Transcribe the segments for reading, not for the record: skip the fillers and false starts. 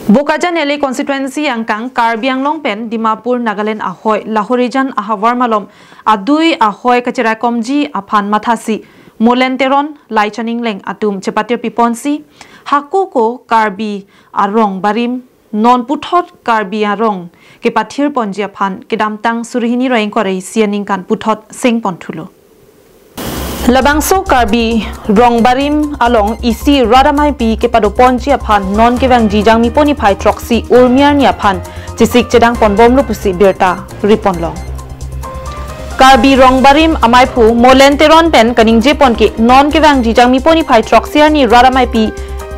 Bokajan LA constituency angkang Karbi Anglong pen Dimapur Nagaland ahoy Lahorijan ahawarmalom adui ahoy kacherakomji aphan mathasi molenteron laichaning leng atum chepatir piponsi hakuko Karbi Rongbarim non puthot Karbi arong kepathir ponji aphan kedamtang surihini roing korei sianing kan puthot sing ponthulo Labangso Karbi Rongbarim along isi ameipi kebiponji aphan non kevang jijang mi poni phai troxy urmiar ni aphan chesik chedang pon bomlo pusi berta riponlong Karbi Rongbarim amaipu molenteron pen kaning jepon ke non kevang jijang mi poni phai troxy ni ameipi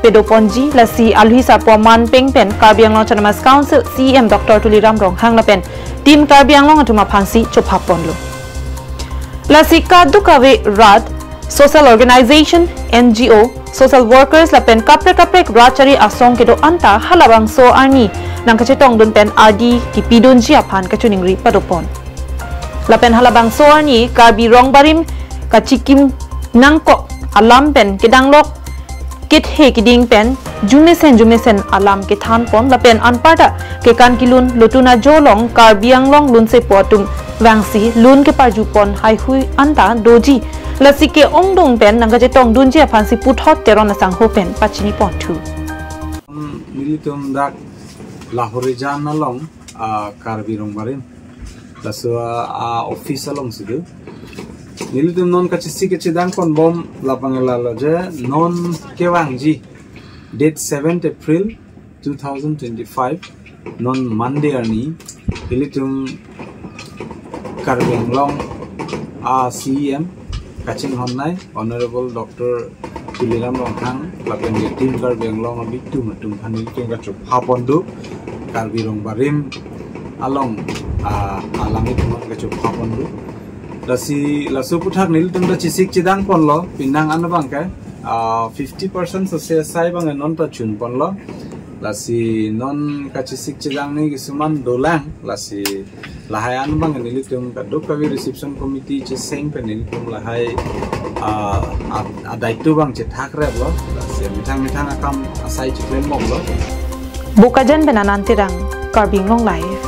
kebiponji lasi alhi sapwa man peng pen Karbi Anglong Chanamas Council CM Dr. Tuliram Rong hang la pen team Karbi Anglong atuma phansi chopha ponlo Lasika Dukawe Rad Social Organization NGO Social Workers Lapen Kaprek Rachari Asong Kedo Anta Halabang So Arni Nangkachetong Dun Pen Adi Kipidunji Aphan Kachuningri Padopon Lapen Halabang So Arni Karbi Rongbarim Kachikim Nangkok Alam Pen Kedanglok Kithe Kiding Pen Jumesen Alam Kethan Pon Lapen Anparta Kekan Kilun Lutuna Jolong Karbi Anglong Lun Sepotum Wangsi lun ke parjupon hai hui anta doji lasike ongdong pen nangga jetong dunji aphansi puthot teron asang ho pen pachini pontu militum dak Lahorijan along Karbi Rongbarim laso office along sidu militum non kachesik chedang kon bom lapangala je non kewangji date 7th April 2025 non Monday ani militum Karbi Anglong CM Kaching Honnai Honorable Dr. Tuliram Rongkhang Lapen Team Karbi Anglong Bitu Matum Hanil Tunga Chup Hapondu Karbi Rongbarim Along Alamit Chup Hapondu Lasu Puthak Nil Tunda Chisik Chedang Ponlo Pinang Anabangka 50% Sosiasai Bang Non Tachun Ponlo Lasi non kachesik chedang ni kisuman dolang lasi lahayan bang nilitum kaduk kawi reception committee cheseng penilitum lahai adaitu bang cetak rep lo lasi mitang akam asai chiklen mok lo Bokajan benanantirang Karbi Anglong live